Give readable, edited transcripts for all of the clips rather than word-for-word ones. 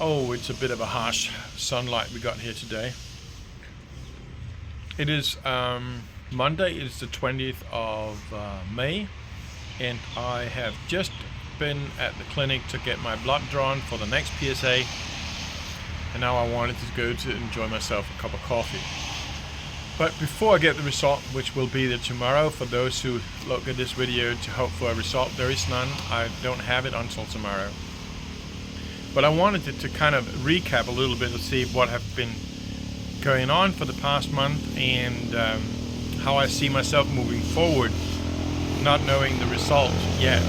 Oh, it's a bit of a harsh sunlight we got here today. It is Monday, it's the 20th of May, and I have just been at the clinic to get my blood drawn for the next PSA, and now I wanted to go to enjoy myself a cup of coffee. But before I get the result, which will be there tomorrow, for those who look at this video to hope for a result, there is none. I don't have it until tomorrow. But I wanted to kind of recap a little bit to see what have been going on for the past month and how I see myself moving forward, not knowing the result yet.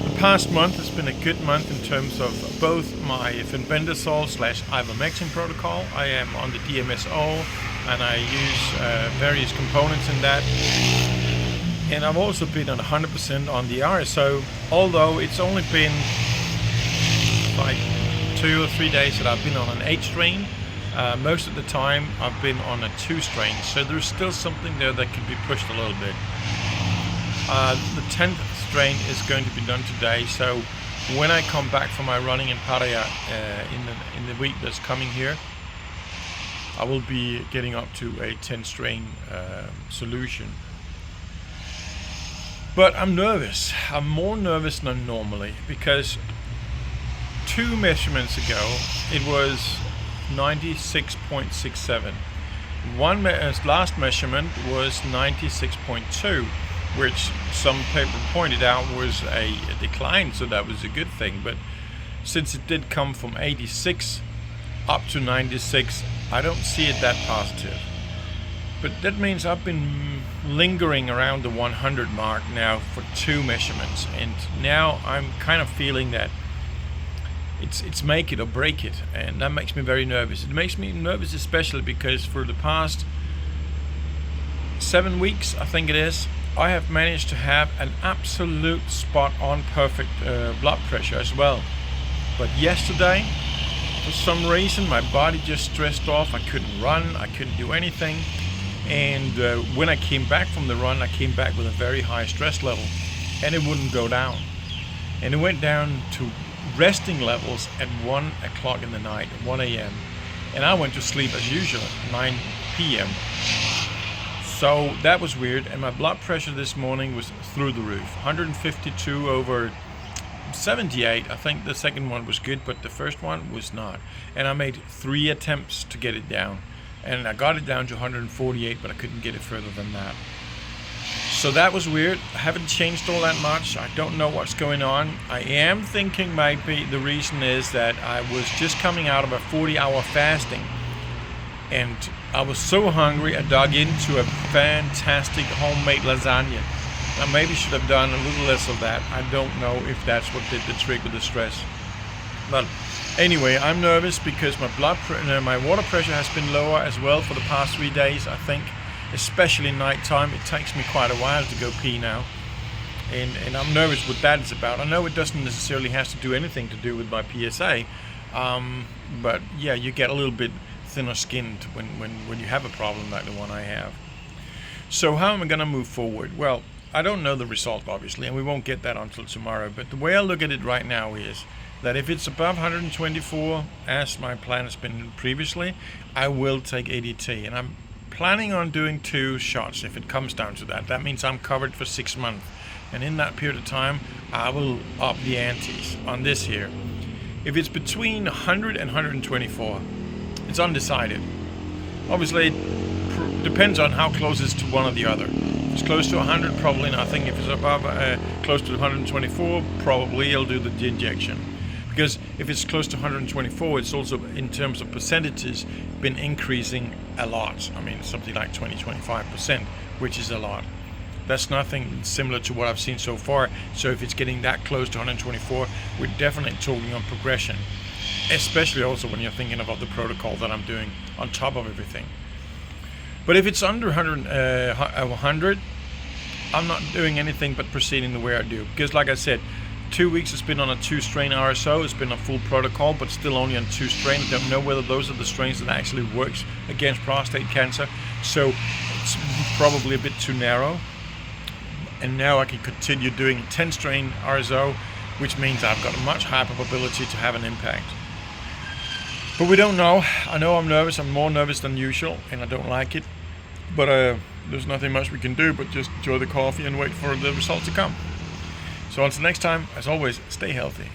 The past month has been a good month in terms of both my fenbendazole/ivermectin protocol. I am on the DMSO and I use various components in that. And I've also been on 100% on the RSO, although it's only been like 2 or 3 days that I've been on an 8 strain. Most of the time I've been on a 2 strain, so there's still something there that can be pushed a little bit. The 10th strain is going to be done today, so when I come back from my running in Pattaya in the week that's coming here, I will be getting up to a 10 strain solution. But I'm nervous. I'm more nervous than normally because 2 measurements ago it was 96.67. Last measurement was 96.2, which some people pointed out was a decline, so that was a good thing. But since it did come from 86 up to 96, I don't see it that positive. But that means I've been lingering around the 100 mark now for 2 measurements, and now I'm kind of feeling that it's make it or break it, and that makes me very nervous. It makes me nervous especially because for the past 7 weeks, I think it is, I have managed to have an absolute spot on perfect blood pressure as well. But yesterday, for some reason, my body just stressed off. I couldn't run, I couldn't do anything. And when I came back from the run, I came back with a very high stress level, and it wouldn't go down. And it went down to resting levels at 1 o'clock in the night, 1 a.m. And I went to sleep as usual at 9 p.m. So that was weird, and my blood pressure this morning was through the roof. 152 over 78. I think the second one was good, but the first one was not. And I made 3 attempts to get it down. And I got it down to 148, but I couldn't get it further than that. So that was weird. I haven't changed all that much. I don't know what's going on. I am thinking maybe the reason is that I was just coming out of a 40-hour fasting. And I was so hungry, I dug into a fantastic homemade lasagna. I maybe should have done a little less of that. I don't know if that's what did the trick with the stress. But anyway, I'm nervous because my water pressure has been lower as well for the past 3 days, I think. Especially nighttime, it takes me quite a while to go pee now. And I'm nervous what that is about. I know it doesn't necessarily have to do anything to do with my PSA. But yeah, you get a little bit thinner skinned when you have a problem like the one I have. So how am I going to move forward? Well, I don't know the result, obviously, and we won't get that until tomorrow. But the way I look at it right now is that if it's above 124, as my plan has been previously, I will take ADT. And I'm planning on doing 2 shots if it comes down to that. That means I'm covered for 6 months. And in that period of time, I will up the antes on this here. If it's between 100 and 124, it's undecided. Obviously, it depends on how close it's to one or the other. If it's close to 100, probably nothing. If it's above close to 124, probably I'll do the injection. Because if it's close to 124, it's also, in terms of percentages, been increasing a lot. I mean, something like 20-25%, which is a lot. That's nothing similar to what I've seen so far. So if it's getting that close to 124, we're definitely talking on progression. Especially also when you're thinking about the protocol that I'm doing on top of everything. But if it's under 100, I'm not doing anything but proceeding the way I do. Because like I said, 2 weeks it's been on a 2 strain RSO. It's been a full protocol, but still only on 2 strain. I don't know whether those are the strains that actually works against prostate cancer. So it's probably a bit too narrow. And now I can continue doing 10 strain RSO which means I've got a much higher probability to have an impact. But we don't know. I know I'm nervous. I'm more nervous than usual, and I don't like it. But there's nothing much we can do but just enjoy the coffee and wait for the results to come. So until next time, as always, stay healthy.